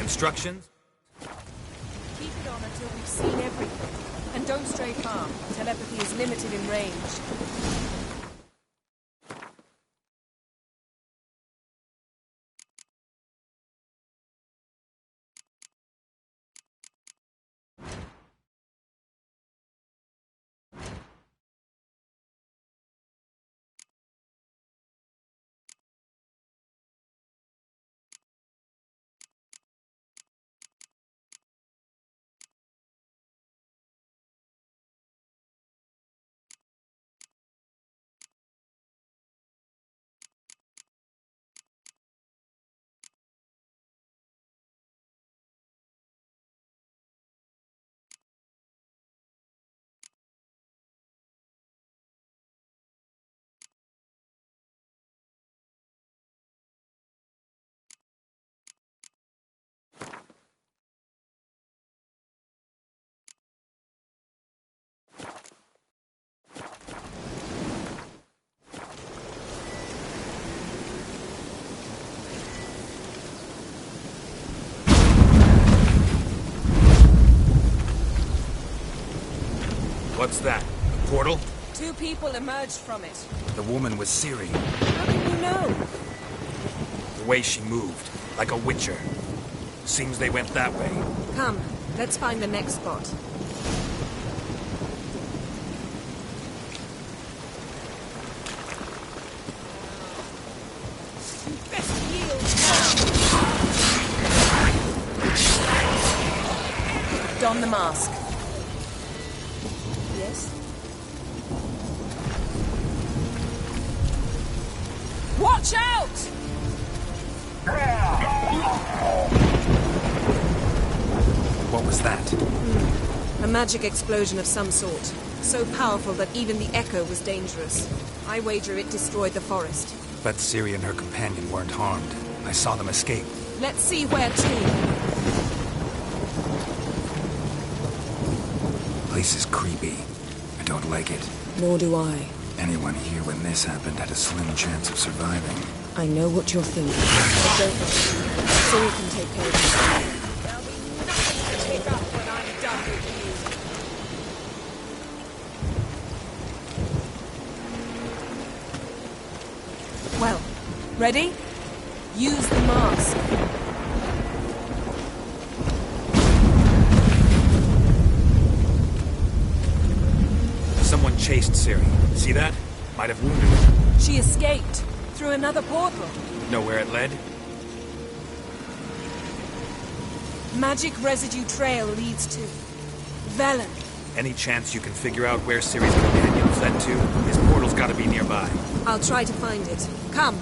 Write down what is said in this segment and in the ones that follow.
instructions? Keep it on until we've seen everything. And don't stray far. Telepathy is limited in range. What's that? A portal? 2 people emerged from it. The woman was Ciri. How can you know? The way she moved, like a witcher. Seems they went that way. Come, let's find the next spot. You best yield now. Don the mask. Yes? Watch out! What was that? A magic explosion of some sort. So powerful that even the echo was dangerous. I wager it destroyed the forest. But Ciri and her companion weren't harmed. I saw them escape. Let's see where to. Place is creepy. I don't like it. Nor do I. Anyone here when this happened had a slim chance of surviving. I know what you're thinking. But don't worry. Ciri can take care of you. There'll be nothing to pick up when I'm done with you. Well, ready? Use the mask. Someone chased Ciri. See that? Might have wounded her. She escaped through another portal. Know where it led? Magic residue trail leads to Velen. Any chance you can figure out where Ciri's companion fled to? His portal's gotta be nearby. I'll try to find it. Come.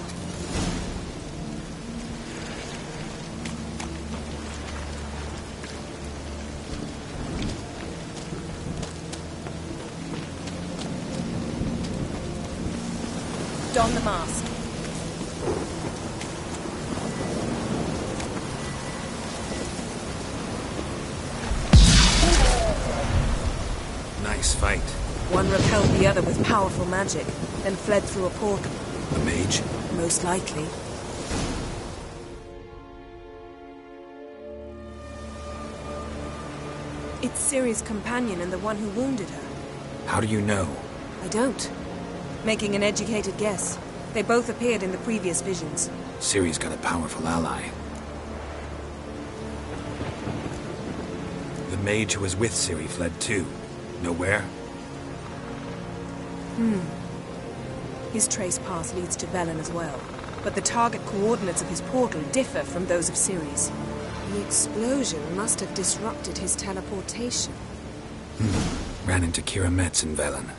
Don the mask. Nice fight. One repelled the other with powerful magic, then fled through a portal. The mage? Most likely. It's Ciri's companion and the one who wounded her. How do you know? I don't. Making an educated guess. They both appeared in the previous visions. Ciri's got a powerful ally. The mage who was with Ciri fled too. Know where? His trace path leads to Velen as well. But the target coordinates of his portal differ from those of Ciri's. The explosion must have disrupted his teleportation. Ran into Kira Metz in Velen.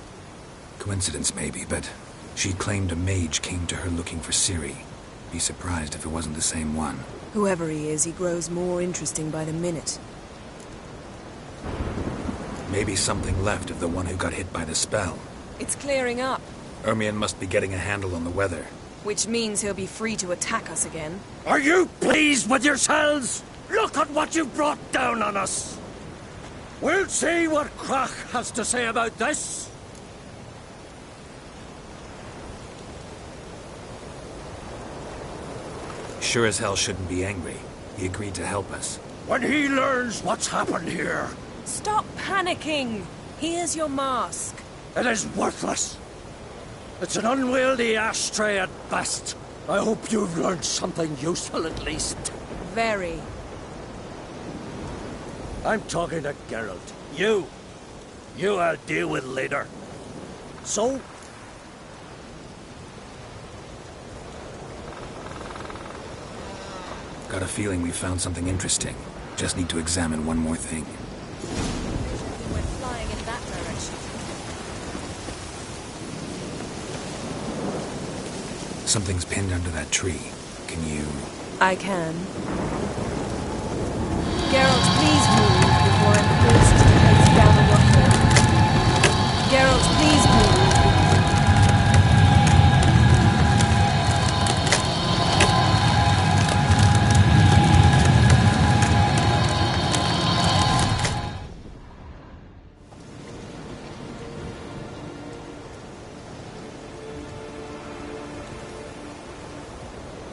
Coincidence maybe, but she claimed a mage came to her looking for Ciri. Be surprised if it wasn't the same one. Whoever he is, he grows more interesting by the minute. Maybe something left of the one who got hit by the spell. It's clearing up, Ermion must be getting a handle on the weather. which means he'll be free to attack us again. Are you pleased with yourselves? Look at what you've brought down on us. We'll see what Crach has to say about this. Sure as hell shouldn't be angry. He agreed to help us. When he learns what's happened here, Stop panicking! Here's your mask. it is worthless. It's an unwieldy ashtray at best. I hope you've learned something useful at least. Very. I'm talking to Geralt. You I'll deal with later. So? Got a feeling we found something interesting. Just need to examine one more thing. We're flying in that direction. Something's pinned under that tree. Can you... I can. Geralt, please move before I'm forced to place down on your head. Geralt, please move.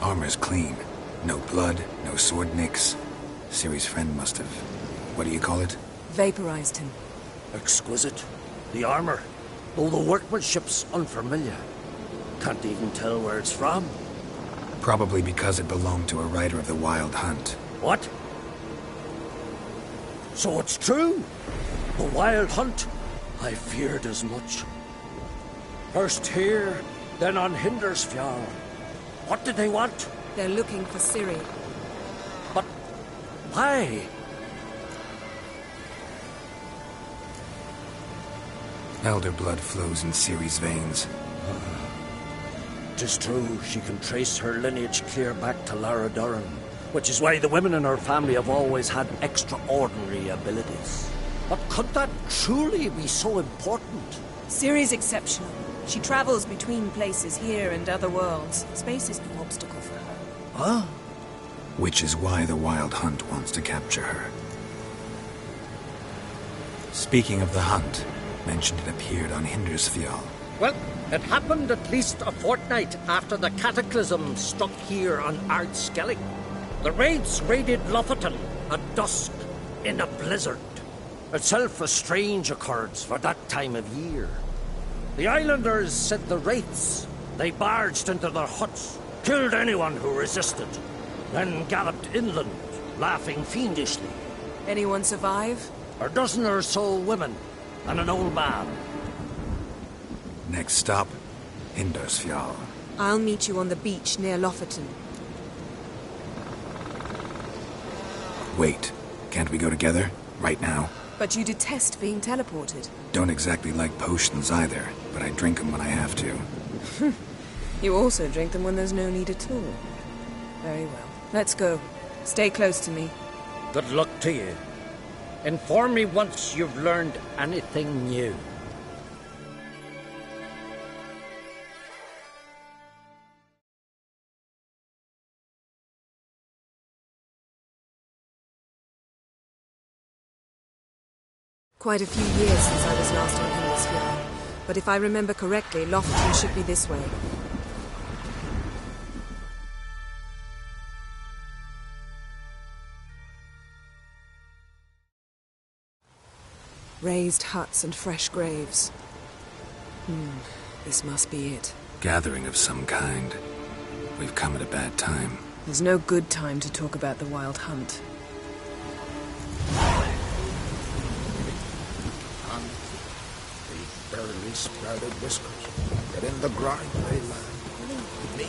Armor's clean. No blood, no sword nicks. Ciri's friend must have... what do you call it? Vaporized him. Exquisite. The armor, though the workmanship's unfamiliar. Can't even tell where it's from. Probably because it belonged to a rider of the Wild Hunt. What? So it's true? The Wild Hunt? I feared as much. First here, then on Hindersfjall. What did they want? They're looking for Ciri. But why? Elder blood flows in Ciri's veins. 'Tis true, she can trace her lineage clear back to Lara Duran, which is why the women in her family have always had extraordinary abilities. But could that truly be so important? Ciri's exceptional. She travels between places here and other worlds. Space is no obstacle for her. Huh? Which is why the Wild Hunt wants to capture her. Speaking of the hunt, mentioned it appeared on Hindersfjall. Well, it happened at least a fortnight after the cataclysm struck here on Ardskellig. The raids raided Lofoten at dusk in a blizzard. Itself a strange occurrence for that time of year. The islanders said the wraiths. They barged into their huts, killed anyone who resisted, then galloped inland, laughing fiendishly. Anyone survive? A dozen or so women, and an old man. Next stop, Hindersfjall. I'll meet you on the beach near Lofoten. Wait, can't we go together? Right now? But you detest being teleported. Don't exactly like potions either, but I drink them when I have to. You also drink them when there's no need at all. Very well. Let's go. Stay close to me. Good luck to you. Inform me once you've learned anything new. Quite a few years since I was last on Hindersfjall. But if I remember correctly, Lofoten should be this way. Raised huts and fresh graves. This must be it. Gathering of some kind. We've come at a bad time. There's no good time to talk about the Wild Hunt. Barely sprouted whiskers. Get in the grind, Leyland. Me.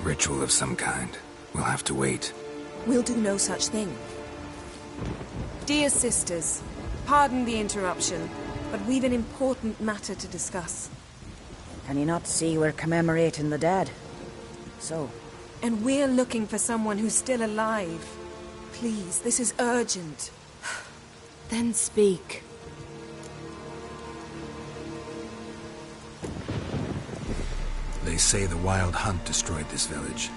Ritual of some kind. We'll have to wait. We'll do no such thing. Dear sisters, pardon the interruption, but we've an important matter to discuss. Can you not see we're commemorating the dead? So, And we're looking for someone who's still alive. Please, this is urgent. then speak. They say the Wild Hunt destroyed this village.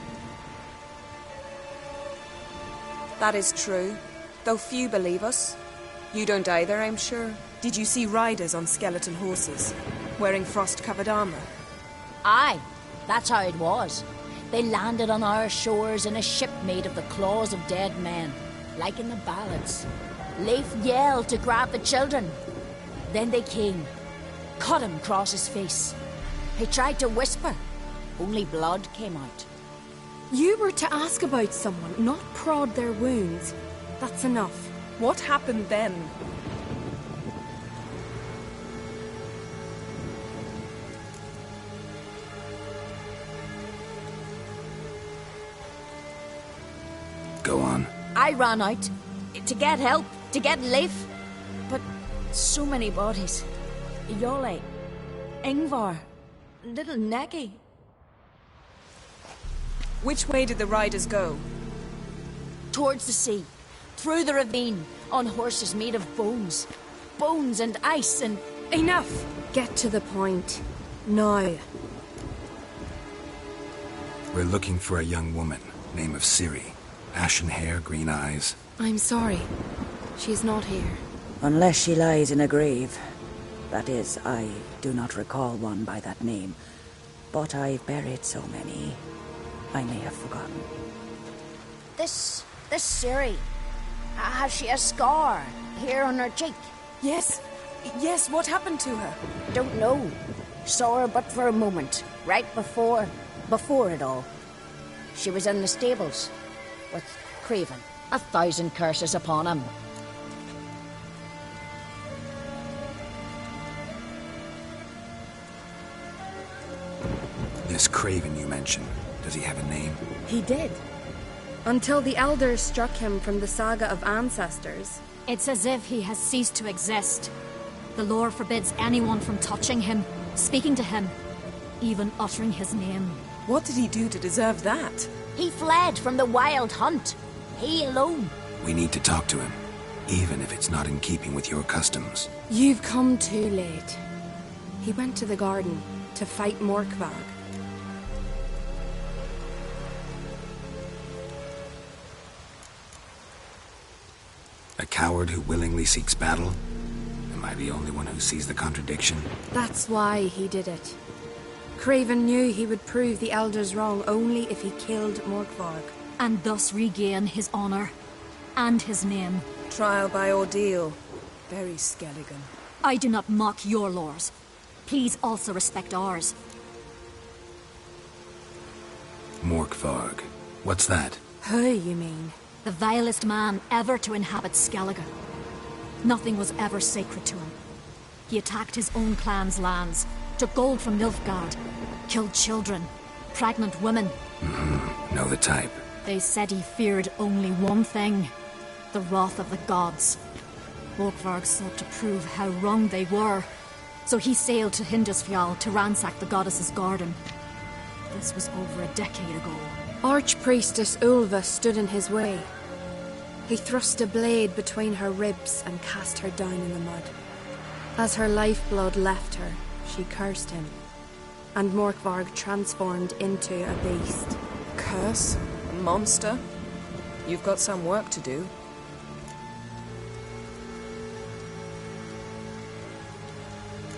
That is true, though few believe us. You don't either, I'm sure. Did you see riders on skeleton horses, wearing frost-covered armor? Aye, that's how it was. They landed on our shores in a ship made of the claws of dead men, like in the ballads. Leif yelled to grab the children. Then they came, cut him across his face. He tried to whisper, only blood came out. You were to ask about someone, not prod their wounds. That's enough. What happened then? Go on. I ran out to get help, to get Leif. But so many bodies. Yole, Ingvar, little Necky. Which way did the riders go? Towards the sea, through the ravine, on horses made of bones. Bones and ice and... Enough! Get to the point. Now. We're looking for a young woman, name of Ciri. Ashen hair, green eyes. I'm sorry. She's not here. Unless she lies in a grave. That is, I do not recall one by that name. But I've buried so many, I may have forgotten. This Ciri, has she a scar here on her cheek? Yes. Yes, what happened to her? Don't know. Saw her but for a moment, right before it all. She was in the stables with Craven. 1,000 curses upon him. This Craven you mentioned, does he have a name? He did. Until the elders struck him from the saga of ancestors. It's as if he has ceased to exist. The lore forbids anyone from touching him, speaking to him, even uttering his name. What did he do to deserve that? He fled from the wild hunt. He alone. We need to talk to him, even if it's not in keeping with your customs. You've come too late. He went to the garden to fight Morkvarg. A coward who willingly seeks battle? Am I the only one who sees the contradiction? That's why he did it. Craven knew he would prove the elders wrong only if he killed Morkvarg. And thus regain his honor and his name. Trial by ordeal. Very Skelligan. I do not mock your laws. Please also respect ours. Morkvarg. What's that? Who, you mean? The vilest man ever to inhabit Skellige. Nothing was ever sacred to him. He attacked his own clan's lands, took gold from Nilfgaard, killed children, pregnant women. Know the type. They said he feared only one thing, the wrath of the gods. Morkvarg sought to prove how wrong they were, so he sailed to Hindisfjall to ransack the goddess's garden. This was over a decade ago. Archpriestess Ulva stood in his way. He thrust a blade between her ribs and cast her down in the mud. As her lifeblood left her, she cursed him, and Morkvarg transformed into a beast. Curse? A monster? You've got some work to do.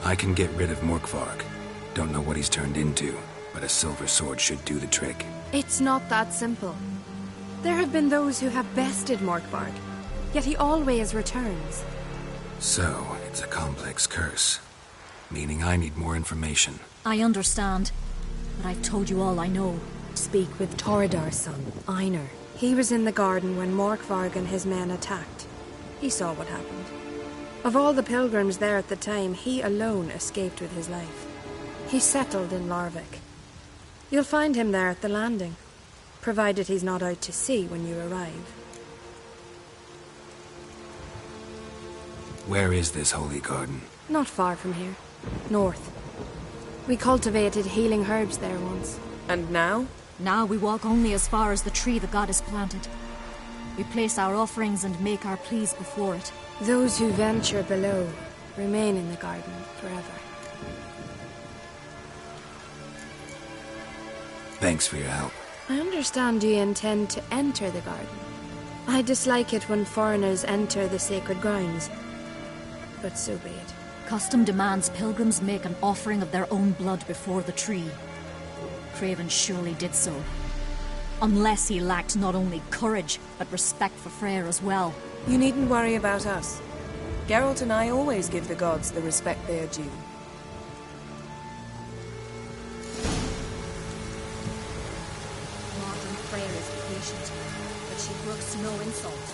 I can get rid of Morkvarg. Don't know what he's turned into, but a silver sword should do the trick. It's not that simple. There have been those who have bested Morkvarg, yet he always returns. So, it's a complex curse. Meaning I need more information. I understand, but I've told you all I know. Speak with Torridar's son, Einar. He was in the garden when Morkvarg and his men attacked. He saw what happened. Of all the pilgrims there at the time, he alone escaped with his life. He settled in Larvik. You'll find him there at the landing, provided he's not out to sea when you arrive. Where is this holy garden? Not far from here. North. We cultivated healing herbs there once. And now? Now we walk only as far as the tree the goddess planted. We place our offerings and make our pleas before it. Those who venture below remain in the garden forever. Thanks for your help. I understand you intend to enter the garden. I dislike it when foreigners enter the sacred grounds. but so be it. Custom demands pilgrims make an offering of their own blood before the tree. Craven surely did so. Unless he lacked not only courage, but respect for Freyr as well. You needn't worry about us. Geralt and I always give the gods the respect they are due. Martin Freyr is patient, but she brooks no insult.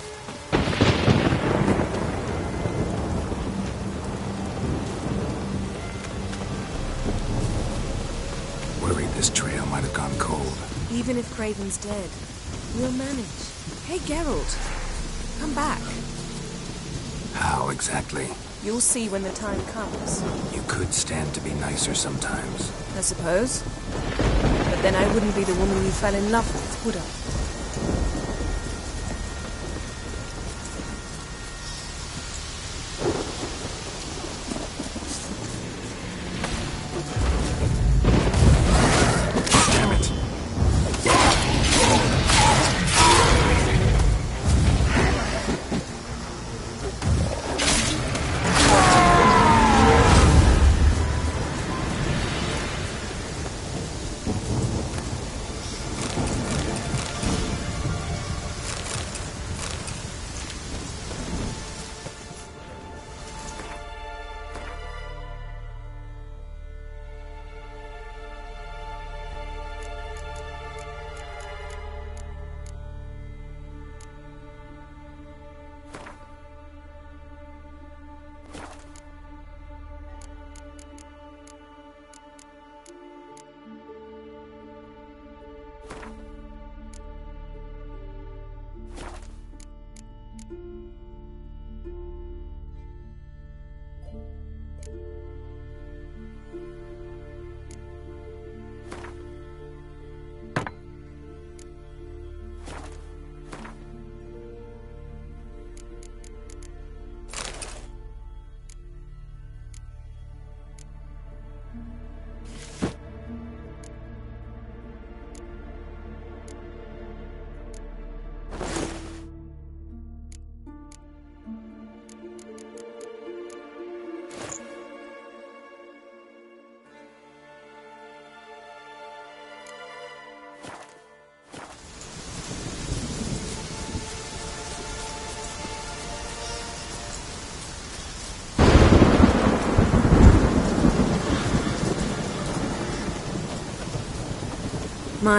Worried this trail might have gone cold. Even if Craven's dead, we'll manage. Hey, Geralt, come back. How exactly? You'll see when the time comes. You could stand to be nicer sometimes. I suppose. But then I wouldn't be the woman you fell in love with, would I?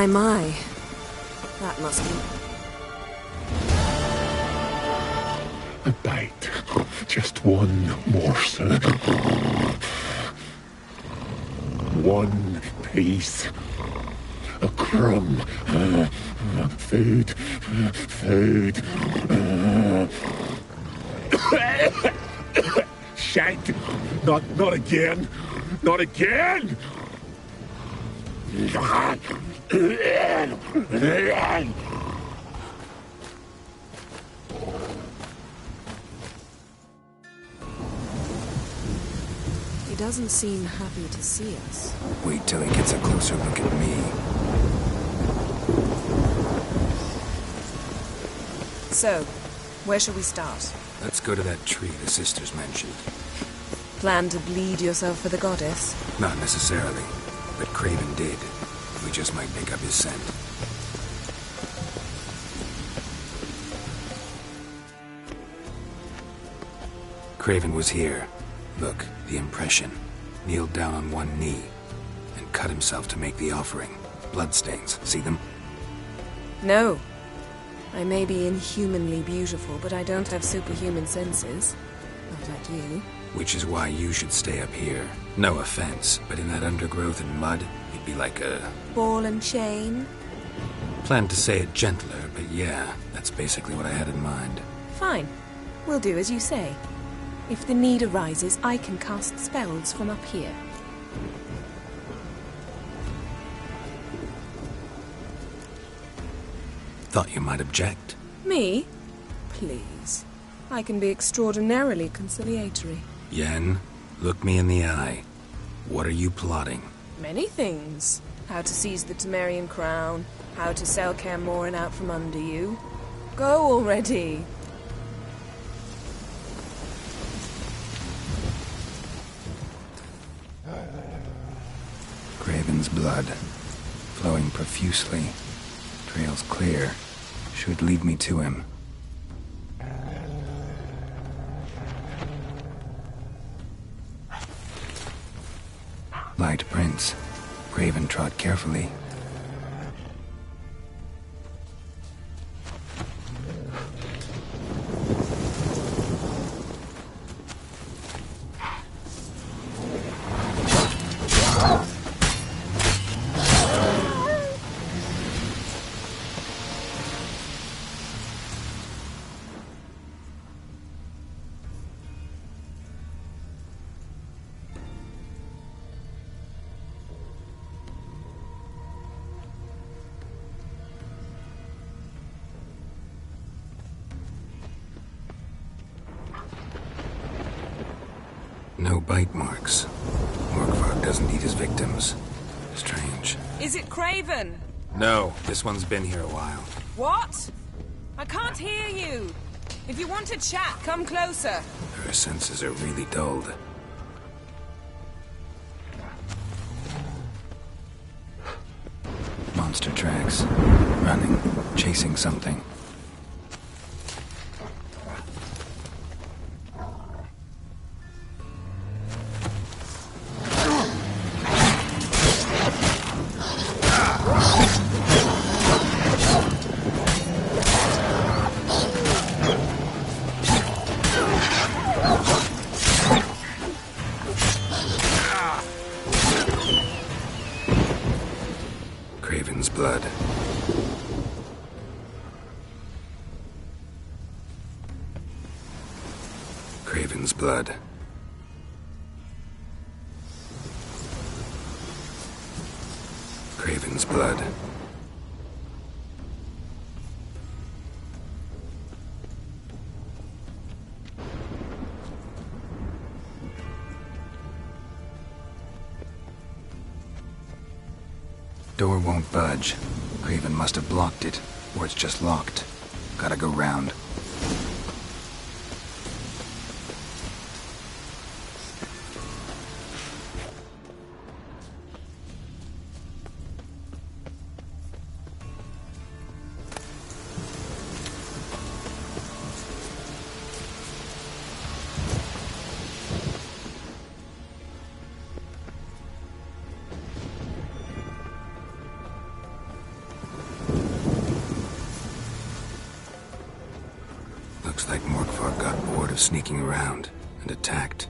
My. That must be... A bite. Just one morsel. One piece. A crumb. Food. Food. Shank. Not again. Not again! He doesn't seem happy to see us. Wait till he gets a closer look at me. So, where shall we start? Let's go to that tree the sisters mentioned. Plan to bleed yourself for the goddess? Not necessarily, but Craven did. We just might pick up his scent. Craven was here. Look, the impression. Kneeled down on one knee and cut himself to make the offering. Bloodstains. See them? No. I may be inhumanly beautiful, but I don't have superhuman senses. Not like you. Which is why you should stay up here. No offense, but in that undergrowth and mud, you'd be like a... ball and chain? Planned to say it gentler, but yeah, that's basically what I had in mind. Fine. We'll do as you say. If the need arises, I can cast spells from up here. Thought you might object. Me? Please. I can be extraordinarily conciliatory. Yen, look me in the eye. What are you plotting? Many things. How to seize the Temerian crown, how to sell Kaer Morhen out from under you. Go already! Craven's blood, flowing profusely. Trails clear. Should lead me to him. Light prints. Craven trod carefully. No bite marks. Morkvarg doesn't eat his victims. Strange. Is it Craven? No, this one's been here a while. What? I can't hear you. If you want to chat, come closer. Her senses are really dulled. Monster tracks. Running. Chasing something. Craven's blood. Craven's blood. Craven's blood. Door won't budge. Craven must have blocked it, or it's just locked. Gotta go round. Looks like Morkvarg got bored of sneaking around and attacked.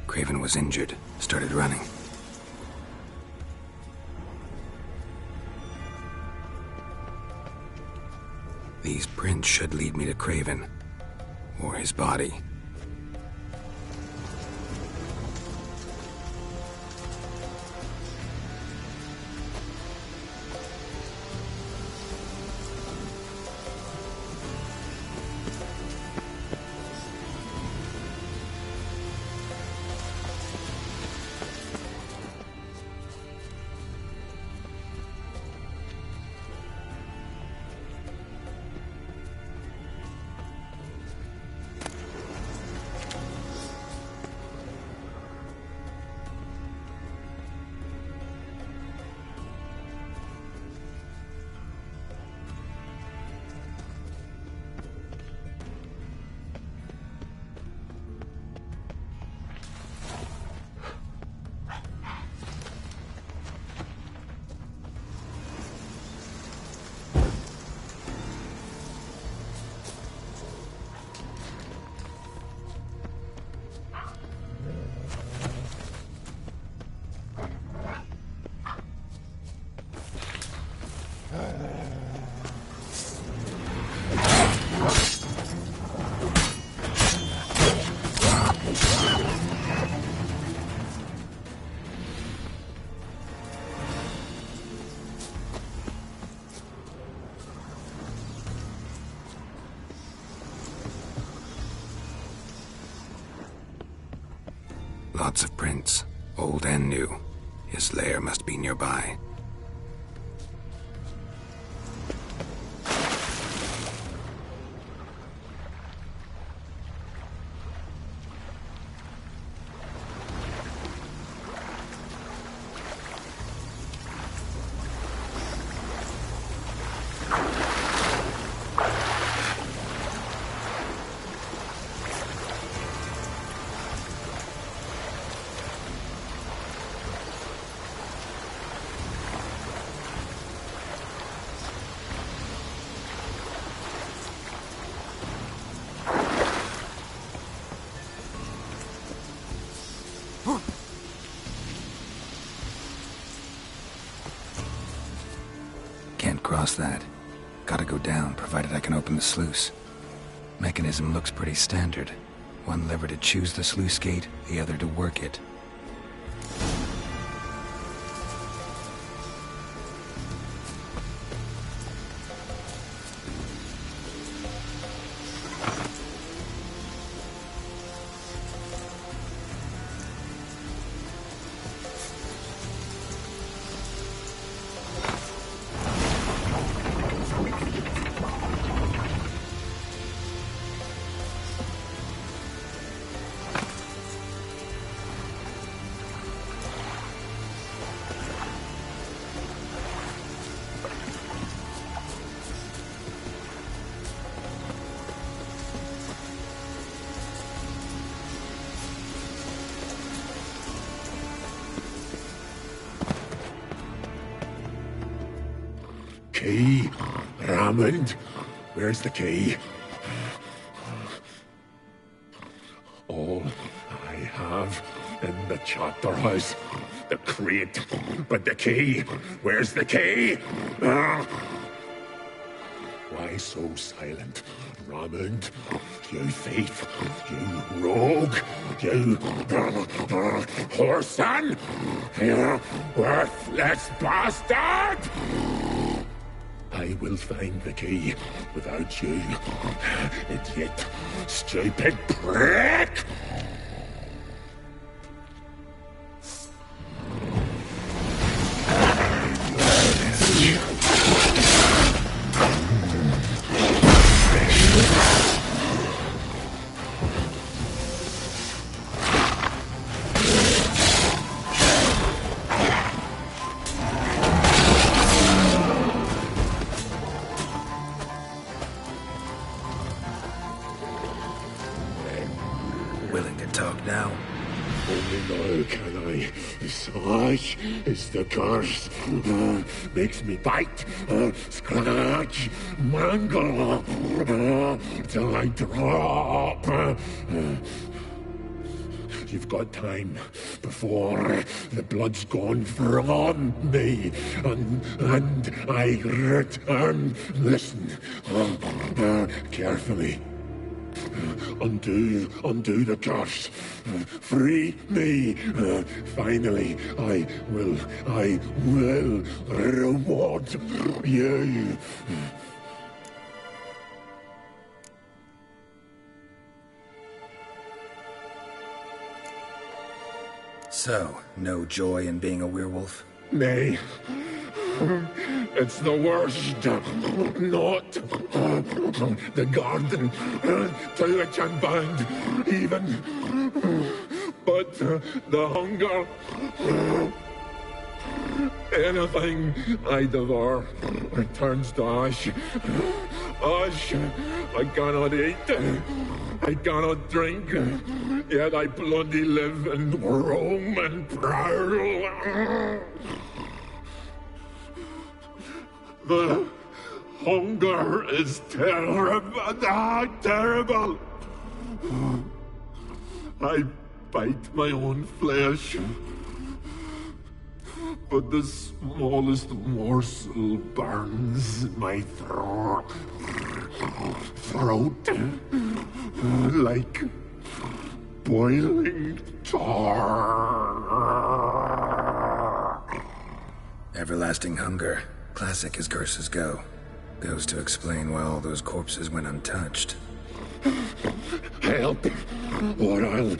Craven was injured, started running. These prints should lead me to Craven, or his body. Lots of prints, old and new. His lair must be nearby. Can't cross that. Gotta go down, provided I can open the sluice. Mechanism looks pretty standard. One lever to choose the sluice gate, the other to work it. Key? Raymond? Where's the key? All I have in the chapter house, the crate, but the key? Where's the key? Why so silent, Raymond? You thief, you rogue, you whoreson, you worthless bastard! I will find the key without you, idiot, stupid prick! Willing to talk now? Only now can I. Such is the curse. Makes me bite, scratch, mangle, till I drop. You've got time before the blood's gone from me, and I return. Listen, carefully. Undo the curse. Free me. Finally, I will reward you. So, no joy in being a werewolf? Nay. It's the worst. Not the garden to which I'm bound, even. But the hunger. Anything I devour returns to ash. Ash. I cannot eat. I cannot drink. Yet I bloody live and roam and prowl. The hunger is terrible. Terrible. I bite my own flesh, but the smallest morsel burns my throat like boiling tar. Everlasting hunger. Classic as curses go. Goes to explain why all those corpses went untouched. Help, or I'll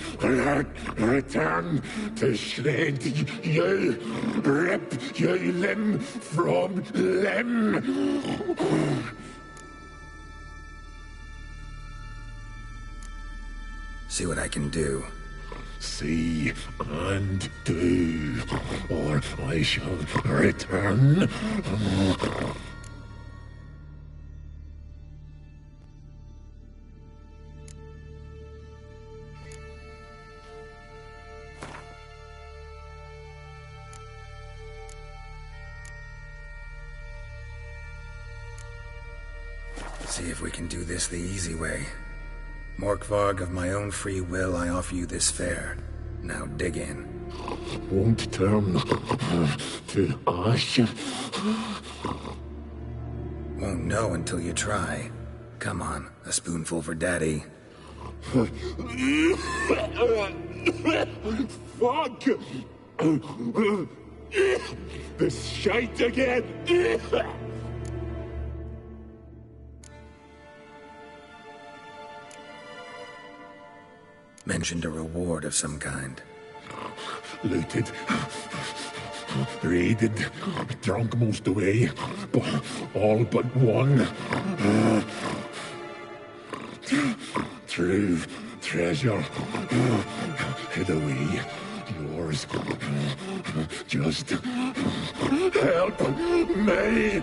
return to shred you, rip you limb from limb. See what I can do. See and do, or I shall return. See if we can do this the easy way. Morkvarg, of my own free will, I offer you this fare. Now dig in. Won't turn to ash. Won't know until you try. Come on, a spoonful for Daddy. Fuck! This shite again! Mentioned a reward of some kind. Looted, raided, drunk most away, all but one. True treasure, hid away, yours. Just help me.